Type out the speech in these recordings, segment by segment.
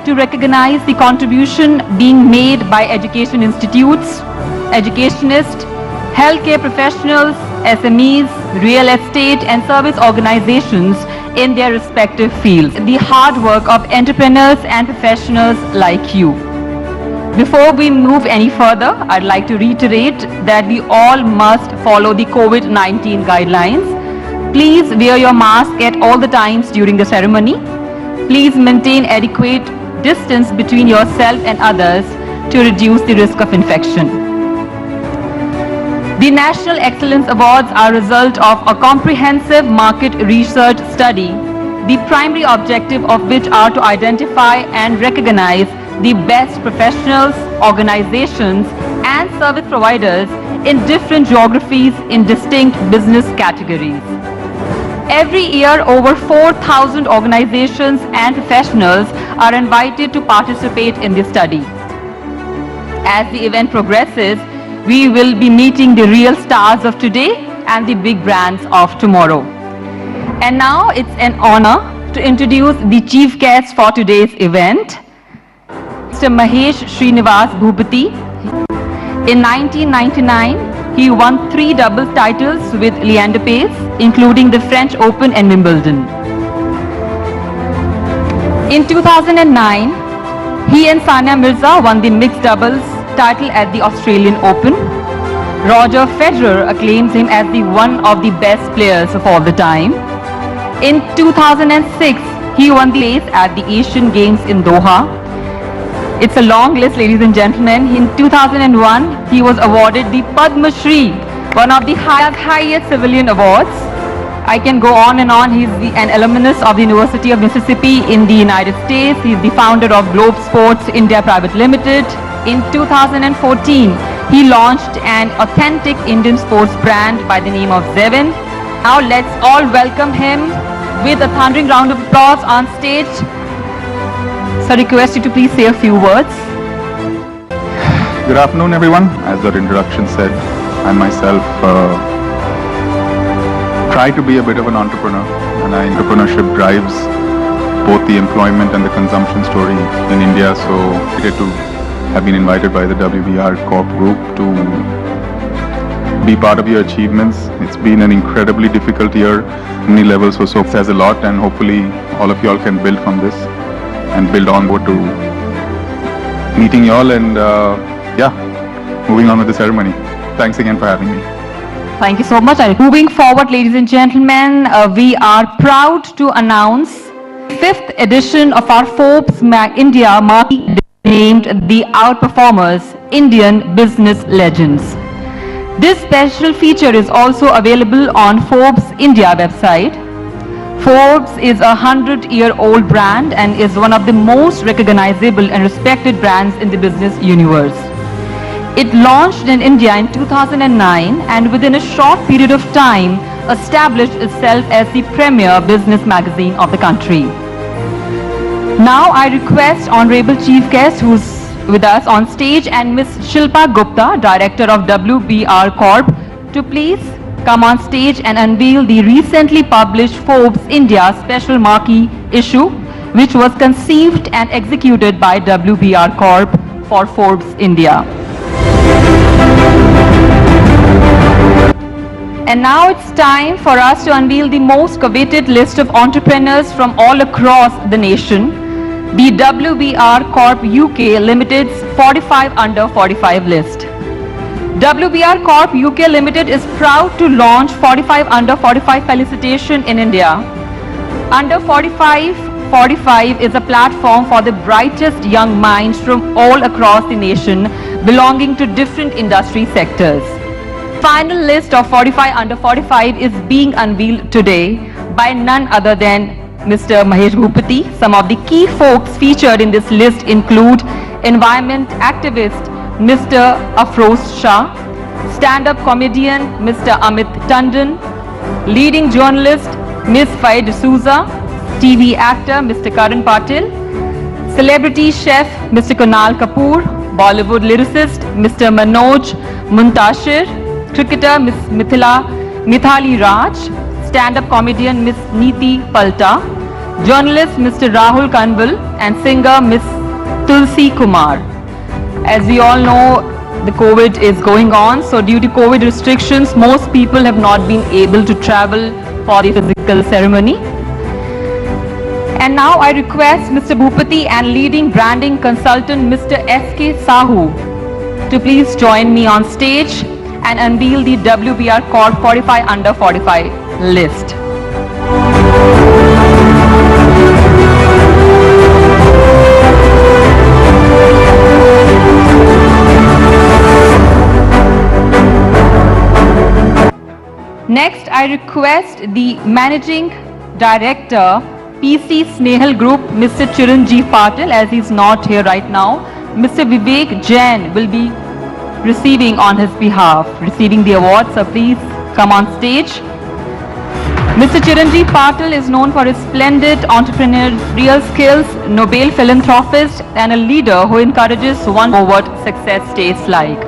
to recognize the contribution being made by education institutes, educationists, healthcare professionals, SMEs, real estate and service organizations in their respective fields. The hard work of entrepreneurs and professionals like you. Before we move any further, I'd like to reiterate that we all must follow the COVID-19 guidelines. Please wear your mask at all the times during the ceremony. Please maintain adequate distance between yourself and others to reduce the risk of infection. The National Excellence Awards are a result of a comprehensive market research study, the primary objective of which are to identify and recognize the best professionals, organizations, and service providers in different geographies in distinct business categories. Every year, over 4,000 organizations and professionals are invited to participate in this study. As the event progresses, we will be meeting the real stars of today and the big brands of tomorrow. And now it's an honor to introduce the chief guest for today's event, Mr. Mahesh Srinivas Bhupati. In 1999, he won 3 doubles titles with Leander Paes, including the French Open and Wimbledon. In 2009, he and Sania Mirza won the mixed doubles title at the Australian Open. Roger Federer acclaims him as one of the best players of all the time. In 2006, he won the race at the Asian Games in Doha. It's a long list, ladies and gentlemen. In 2001, he was awarded the Padma Shri, one of the highest civilian awards. I can go on and on. He's an alumnus of the University of Mississippi in the United States. He's the founder of Globe Sports India Private Limited. In 2014, he launched an authentic Indian sports brand by the name of Zevin. Now let's all welcome him with a thundering round of applause on stage. So I request you to please say a few words. Good afternoon, everyone. As our introduction said, I myself try to be a bit of an entrepreneur, and entrepreneurship drives both the employment and the consumption story in India. So I get to have been invited by the WBR Corp Group to be part of your achievements. It's been an incredibly difficult year, many levels, so it says a lot, and hopefully all of you all can build from this and build onward to meeting you all and moving on with the ceremony. Thanks again for having me. Thank you so much. Moving forward, ladies and gentlemen, we are proud to announce the 5th edition of our Forbes India marquee named the Outperformers Indian Business Legends. This special feature is also available on Forbes India website. Forbes is a 100-year-old brand and is one of the most recognizable and respected brands in the business universe. It launched in India in 2009 and within a short period of time established itself as the premier business magazine of the country. Now I request Honorable Chief Guest who's with us on stage and Ms. Shilpa Gupta, Director of WBR Corp, to please come on stage and unveil the recently published Forbes India special marquee issue, which was conceived and executed by WBR Corp for Forbes India. And now it's time for us to unveil the most coveted list of entrepreneurs from all across the nation, the WBR Corp UK Limited's 45 under 45 list. WBR Corp UK Limited is proud to launch 45 under 45 felicitation in India. Under 45 is a platform for the brightest young minds from all across the nation belonging to different industry sectors. Final list of 45 under 45 is being unveiled today by none other than Mr. Mahesh Bhupati. Some of the key folks featured in this list include environment activist Mr. Afroz Shah, stand-up comedian Mr. Amit Tandon, leading journalist Ms. Faye D'Souza, TV actor Mr. Karan Patil, celebrity chef Mr. Kunal Kapoor, Bollywood lyricist Mr. Manoj Muntashir, cricketer Ms. Mithali Raj, stand-up comedian Ms. Neeti Palta, journalist Mr. Rahul Kanwal, and singer Ms. Tulsi Kumar. As we all know, the COVID is going on, so due to COVID restrictions, most people have not been able to travel for the physical ceremony. And now I request Mr. Bhupati and leading branding consultant Mr. S.K. Sahu to please join me on stage and unveil the WBR Corp 45 under 45 list. Next, I request the Managing Director, PC Snehal Group, Mr. Chiranjeev Patil, as he's not here right now. Mr. Vivek Jain will be receiving on his behalf, receiving the award, so please come on stage. Mr. Chiranjeev Patil is known for his splendid entrepreneurial skills, Nobel philanthropist, and a leader who encourages one for what success tastes like.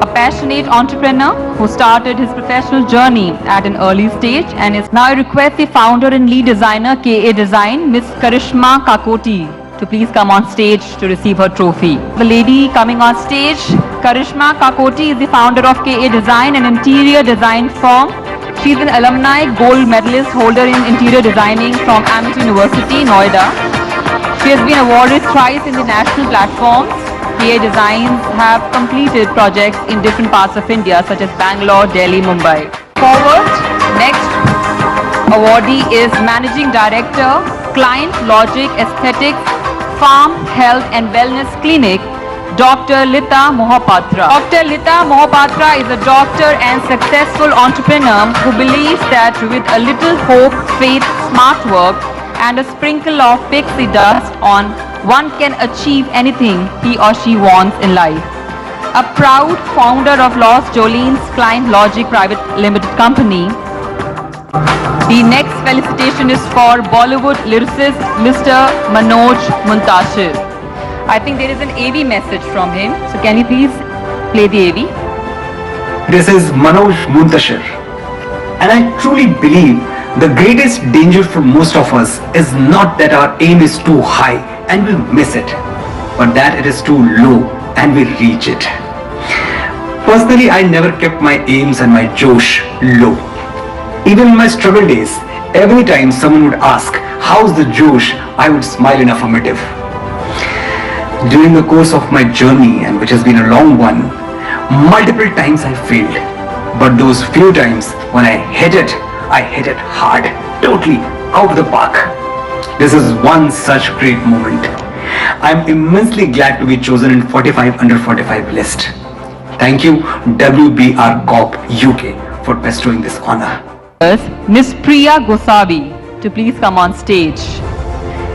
A passionate entrepreneur who started his professional journey at an early stage and is now I request the founder and lead designer KA Design, Ms. Karishma Kakoti, to please come on stage to receive her trophy. The lady coming on stage, Karishma Kakoti, is the founder of KA Design, an interior design firm. She is an alumni gold medalist holder in interior designing from Amity University, Noida. She has been awarded thrice in the national platforms. KA Designs have completed projects in different parts of India such as Bangalore, Delhi, Mumbai. Forward, next awardee is Managing Director, Client Logic Aesthetics, Farm Health and Wellness Clinic, Dr. Lita Mohapatra. Dr. Lita Mohapatra is a doctor and successful entrepreneur who believes that with a little hope, faith, smart work, and a sprinkle of pixie dust on, one can achieve anything he or she wants in life. A proud founder of Los Jolene's Client Logic Private Limited Company. The next felicitation is for Bollywood lyricist Mr. Manoj Muntashir. I think there is an AV message from him. So can you please play the AV? This is Manoj Muntashir. And I truly believe the greatest danger for most of us is not that our aim is too high and we miss it, but that it is too low and we reach it. Personally, I never kept my aims and my josh low. Even in my struggle days, every time someone would ask, how's the josh, I would smile in affirmative. During the course of my journey, and which has been a long one, multiple times I failed. But those few times when I hit it hard, totally out of the park. This is one such great moment. I am immensely glad to be chosen in 45 under 45 list. Thank you WBR Corp UK for bestowing this honor. Ms. Priya Gosavi to please come on stage.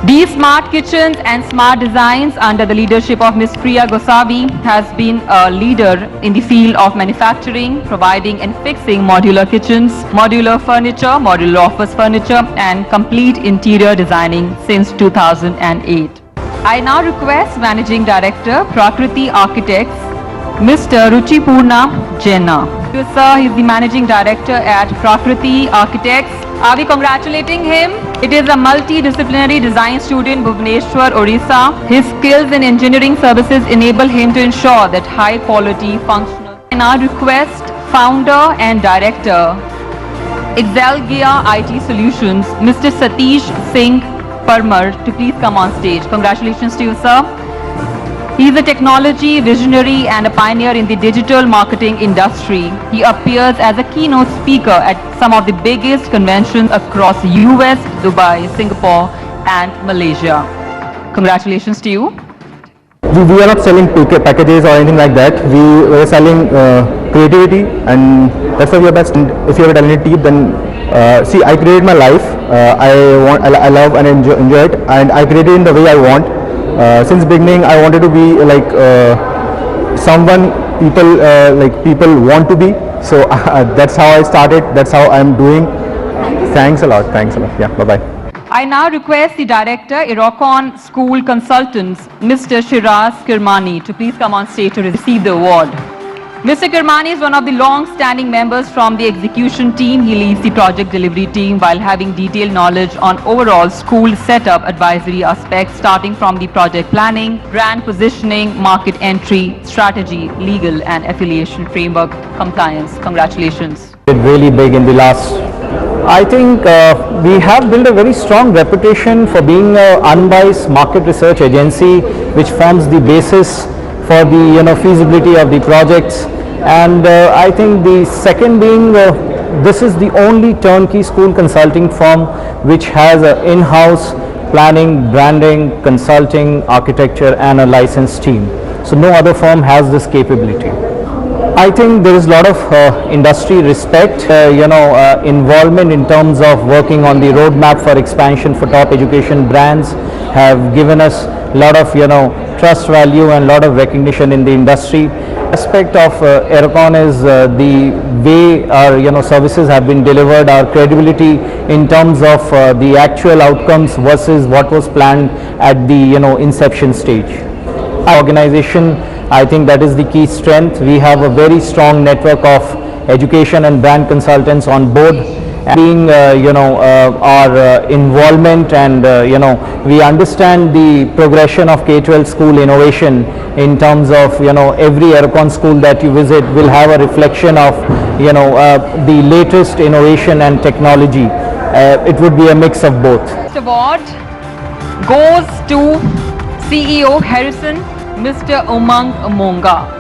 These Smart Kitchens and Smart Designs under the leadership of Ms. Priya Gosavi has been a leader in the field of manufacturing, providing and fixing modular kitchens, modular furniture, modular office furniture and complete interior designing since 2008. I now request Managing Director, Prakriti Architects, Mr. Ruchipurna Jaina. Sir, he is the Managing Director at Prakriti Architects. Are we congratulating him? It is a multidisciplinary design student, Bhubaneswar, Orissa. His skills in engineering services enable him to ensure that high quality functional. I now request Founder and Director, Excelgia IT Solutions, Mr. Satish Singh Parmar to please come on stage. Congratulations to you, sir. He is a technology visionary and a pioneer in the digital marketing industry. He appears as a keynote speaker at some of the biggest conventions across US, Dubai, Singapore and Malaysia. Congratulations to you. We are not selling packages or anything like that. We are selling creativity, and that's why we are best. And if you have a talented team, then see, I created my life. I love and enjoy it, and I created in the way I want. Since beginning, I wanted to be like someone people want to be. So that's how I started. That's how I'm doing. Thanks a lot. Thanks a lot. Yeah. Bye bye. I now request the Director, Irocon School Consultants, Mr. Shiraz Kirmani, to please come on stage to receive the award. Mr. Kirmani is one of the long-standing members from the execution team. He leads the project delivery team while having detailed knowledge on overall school setup advisory aspects, starting from the project planning, brand positioning, market entry, strategy, legal and affiliation framework, compliance. Congratulations. Really big in the last. I think we have built a very strong reputation for being an unbiased market research agency, which forms the basis for the feasibility of the projects. And I think the second being this is the only turnkey school consulting firm which has an in-house planning, branding, consulting, architecture and a licensed team. So no other firm has this capability. I think there is a lot of industry respect, involvement in terms of working on the roadmap for expansion for top education brands have given us a lot of trust value and a lot of recognition in the industry. Aspect of Aerocon is the way our services have been delivered, our credibility in terms of the actual outcomes versus what was planned at the inception stage. Our organization, I think that is the key strength. We have a very strong network of education and brand consultants on board. Being our involvement and we understand the progression of K-12 school innovation in terms of every Aerocon school that you visit will have a reflection of the latest innovation and technology. It would be a mix of both. This award goes to CEO Harrison, Mr. Umang Monga.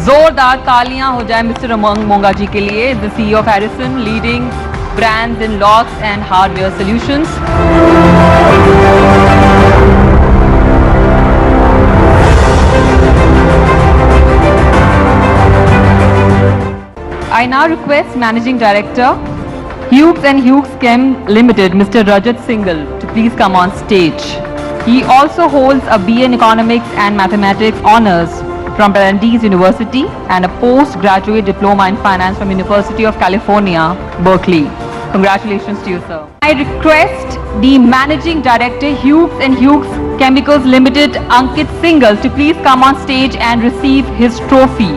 जोरदार तालियां हो जाए mister उमंग मोंगा जी के लिए, the CEO of Harrison, leading brands in locks and hardware solutions. I now request Managing Director, Hughes and Hughes Chem Limited, Mr. Rajat Singhal, to please come on stage. He also holds a BA in Economics and Mathematics Honours from Brandeis University and a postgraduate diploma in finance from University of California, Berkeley. Congratulations to you, sir. I request the Managing Director, Hughes and Hughes Chemicals Limited, Ankit Singhal, to please come on stage and receive his trophy.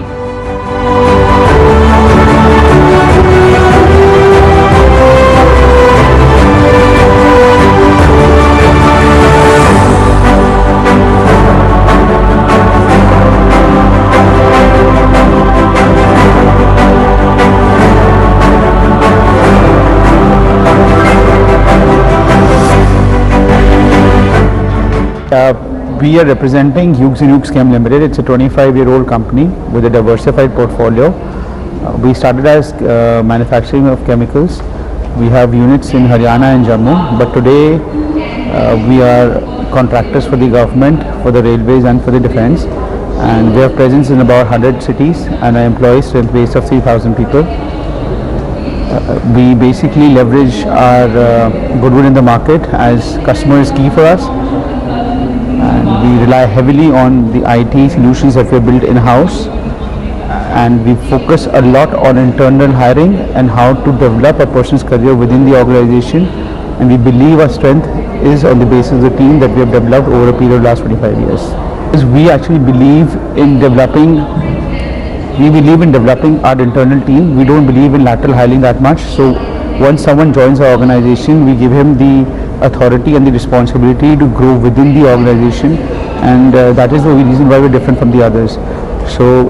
We are representing Hughes and Hughes Chem Limited. It's a 25-year-old company with a diversified portfolio. We started as manufacturing of chemicals. We have units in Haryana and Jammu, but today we are contractors for the government, for the railways and for the defense, and we have presence in about 100 cities and an employee strength base of 3,000 people. We basically leverage our goodwill in the market as customer is key for us. We rely heavily on the IT solutions that we have built in-house, and we focus a lot on internal hiring and how to develop a person's career within the organization, and we believe our strength is on the basis of the team that we have developed over a period of last 25 years. Because we actually believe in developing our internal team. We don't believe in lateral hiring that much, so once someone joins our organization, we give him the authority and the responsibility to grow within the organization, and that is the reason why we're different from the others. So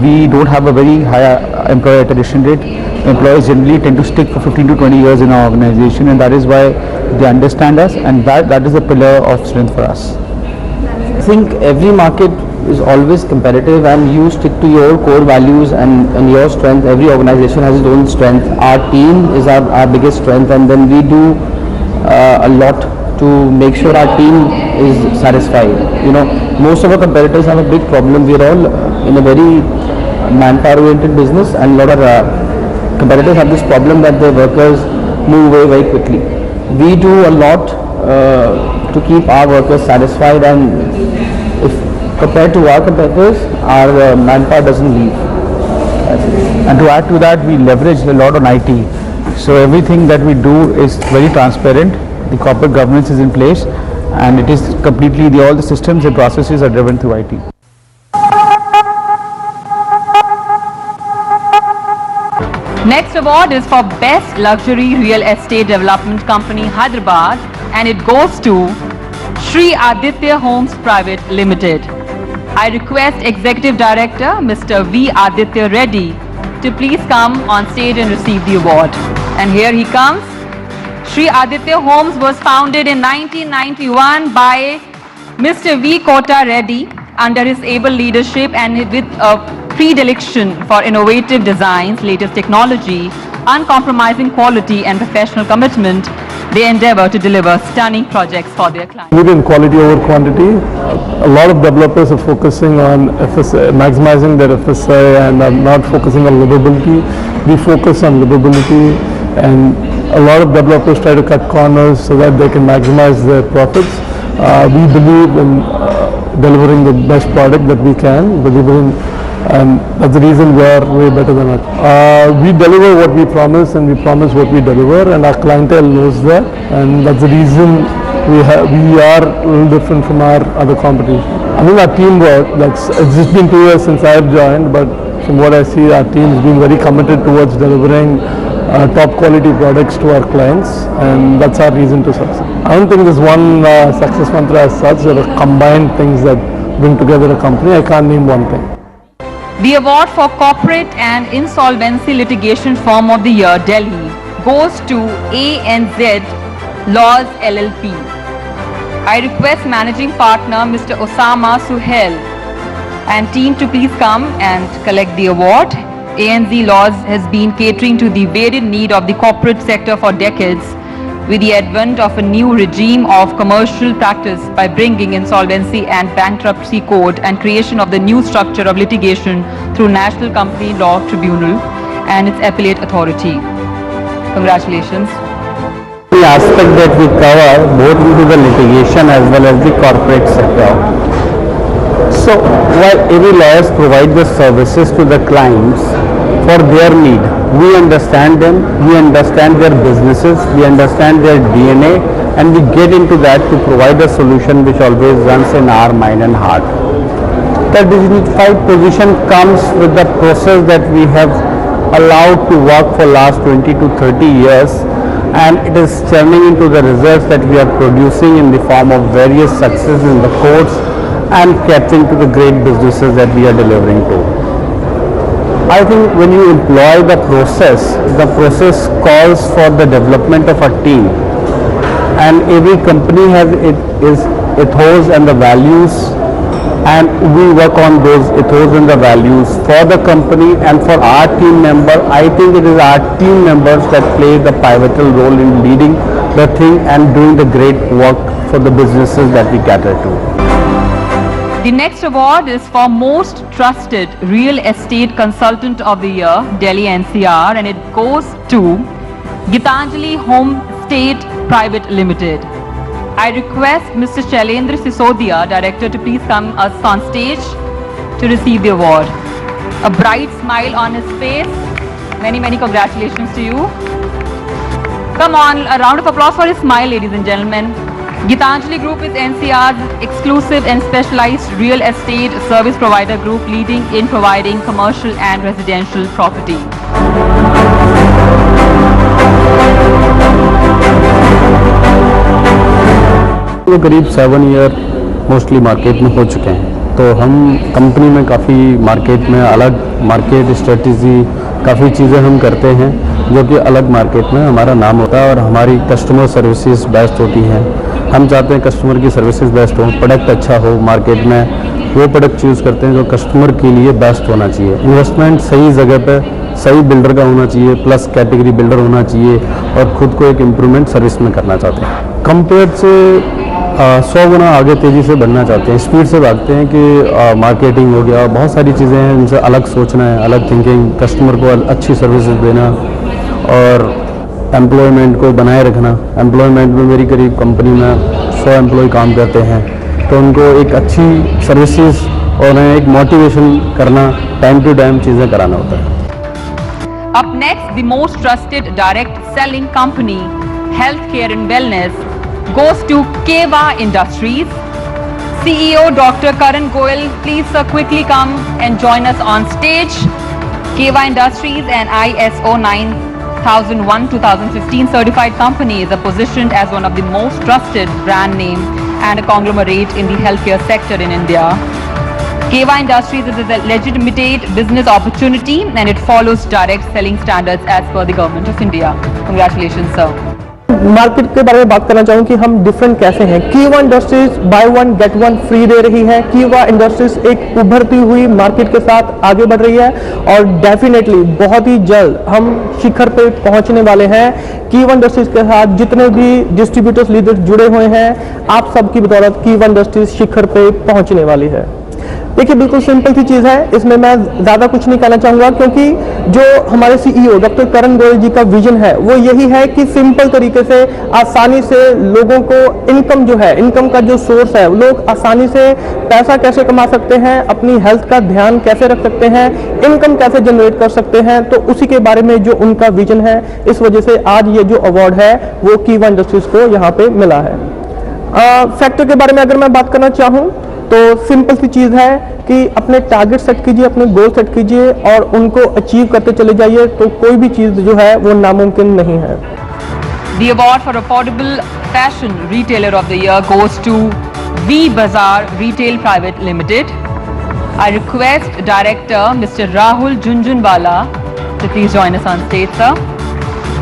we don't have a very high employee attrition rate. Employees generally tend to stick for 15 to 20 years in our organization, and that is why they understand us, and that is a pillar of strength for us. I think every market is always competitive, and you stick to your core values and your strength. Every organization has its own strength. Our team is our biggest strength, and then we do a lot to make sure our team is satisfied. Most of our competitors have a big problem. We're all in a very manpower oriented business, and a lot of competitors have this problem that their workers move away very quickly. We do a lot to keep our workers satisfied, and if compared to our competitors, our manpower doesn't leave. And to add to that, we leverage a lot on IT. So everything that we do is very transparent. The corporate governance is in place, and it is completely all the systems and processes are driven through IT. Next award is for Best Luxury Real Estate Development Company, Hyderabad, and it goes to Sri Aditya Homes Private Limited. I request Executive Director Mr. V. Aditya Reddy to please come on stage and receive the award. And here he comes. Sri Aditya Homes was founded in 1991 by Mr. V. Kota Reddy under his able leadership and with a predilection for innovative designs, latest technology, uncompromising quality and professional commitment. They endeavor to deliver stunning projects for their clients. Within quality over quantity, a lot of developers are focusing on FSI, maximizing their FSI and are not focusing on livability. We focus on livability, and a lot of developers try to cut corners so that they can maximize their profits. We believe in delivering the best product that we can, and that's the reason we are way better than it. We deliver what we promise, and we promise what we deliver, and our clientele knows that, and that's the reason we are a little different from our other competition. I think our teamwork, it's just been 2 years since I've joined, but from what I see, our team's been very committed towards delivering top quality products to our clients, and that's our reason to succeed. I don't think there's one success mantra as such. There are combined things that bring together a company. I can't name one thing. The award for Corporate and Insolvency Litigation Firm of the Year, Delhi, goes to ANZ Laws LLP. I request Managing Partner Mr. Osama Suhail and team to please come and collect the award. ANZ Laws has been catering to the varied need of the corporate sector for decades, with the advent of a new regime of commercial practice by bringing insolvency and bankruptcy code and creation of the new structure of litigation through National Company Law Tribunal and its appellate authority. Congratulations. The aspect that we cover both into the litigation as well as the corporate sector. So while every lawyers provide the services to the clients for their need, we understand them, we understand their businesses, we understand their DNA, and we get into that to provide a solution which always runs in our mind and heart. The dignified position comes with the process that we have allowed to work for last 20 to 30 years, and it is turning into the results that we are producing in the form of various successes in the courts and catering to the great businesses that we are delivering to. I think when you employ the process calls for the development of a team, and every company has its ethos and the values, and we work on those ethos and the values for the company and for our team member. I think it is our team members that play the pivotal role in leading the thing and doing the great work for the businesses that we cater to. The next award is for Most Trusted Real Estate Consultant of the Year, Delhi NCR, and it goes to Gitanjali Home State Private Limited. I request Mr. Shailendra Sisodia, Director, to please come us on stage to receive the award. A bright smile on his face. Many, many congratulations to you. Come on, a round of applause for his smile, ladies and gentlemen. Gitanjali Group is NCR's exclusive and specialized real estate service provider group leading in providing commercial and residential property. करीब 7 year mostly market में हो चुके हैं, तो हम company में काफ़ी market में अलग मार्केट स्ट्रेटजी काफ़ी चीज़ें हम करते हैं जो कि अलग मार्केट में हमारा नाम होता है और हमारी कस्टमर सर्विसेज बेस्ट होती हैं। हम चाहते हैं कस्टमर की सर्विसेज बेस्ट हो, प्रोडक्ट अच्छा हो, मार्केट में वो प्रोडक्ट चूज़ करते हैं जो कस्टमर के लिए बेस्ट होना चाहिए। इन्वेस्टमेंट सही जगह पे सही बिल्डर का होना चाहिए, प्लस कैटेगरी बिल्डर होना चाहिए और ख़ुद को एक इम्प्रूवमेंट सर्विस में करना चाहते हैं। कंपेयर से 100 गुना आगे तेज़ी से बढ़ना चाहते हैं, स्पीड से भागते हैं कि मार्केटिंग हो गया, बहुत सारी चीज़ें हैं इनसे अलग सोचना है, अलग थिंकिंग, कस्टमर को अच्छी सर्विसेज देना और एम्प्लॉयमेंट को बनाए रखना। एम्प्लॉयमेंट में मेरी करीब कंपनी में 100 एम्प्लॉय काम करते हैं, तो उनको एक अच्छी सर्विसेज और एक मोटिवेशन करना, टाइम टू टाइम चीज़ें कराना होता है। Up next, the most trusted direct selling company, healthcare and wellness, goes to Keva Industries. CEO Dr. Karan Goyal, please sir quickly come and join us on stage. KY Industries, an ISO 9001-2015 certified company, is positioned as one of the most trusted brand name and a conglomerate in the healthcare sector in India. KY Industries is a legitimate business opportunity and it follows direct selling standards as per the Government of India. Congratulations, sir. Market के बारे में बात करना चाहूँ कि हम different कैसे हैं। Keeva industries buy one get one free दे रही है। कीवा इंडस्ट्रीज एक उभरती हुई मार्केट के साथ आगे बढ़ रही है और डेफिनेटली बहुत ही जल्द हम शिखर पे पहुंचने वाले हैं। कीवा इंडस्ट्रीज के साथ जितने भी डिस्ट्रीब्यूटर्स लीडर्स जुड़े हुए हैं, आप सबकी बदौलत कीवा इंडस्ट्रीज शिखर पे पहुंचने वाली है। देखिए, बिल्कुल सिंपल सी चीज़ है, इसमें मैं ज़्यादा कुछ नहीं कहना चाहूँगा क्योंकि जो हमारे सीईओ डॉक्टर करण गोयल जी का विजन है वो यही है कि सिंपल तरीके से आसानी से लोगों को इनकम जो है, इनकम का जो सोर्स है, लोग आसानी से पैसा कैसे कमा सकते हैं, अपनी हेल्थ का ध्यान कैसे रख सकते हैं, इनकम कैसे जनरेट कर सकते हैं, तो उसी के बारे में जो उनका विजन है, इस वजह से आज ये जो अवार्ड है वो कीवा इंडस्ट्रीज को यहाँ पे मिला है। फैक्टर के बारे में अगर मैं बात करना चाहूँ तो सिंपल सी चीज़ है कि अपने टारगेट सेट कीजिए, अपने गोल सेट कीजिए और उनको अचीव करते चले जाइए, तो कोई भी चीज़ जो है वो नामुमकिन नहीं है। The award for Affordable Fashion Retailer of the Year goes to V Bazaar Retail Private Limited. I request Director Mr. Rahul Junjunwala to please join us on stage, sir.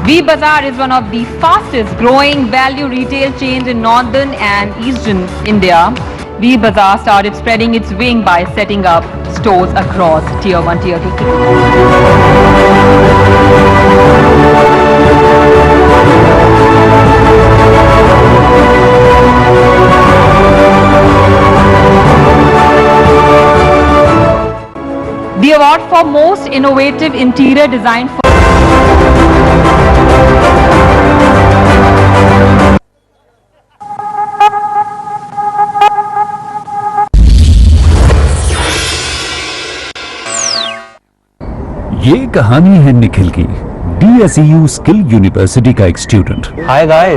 V Bazaar is one of the fastest growing value retail chains in northern and eastern India. V Bazaar started spreading its wing by setting up stores across Tier 1, Tier 2 The award for Most Innovative Interior Design for ये कहानी है निखिल की, DSEU skill university का एक student. Hi guys.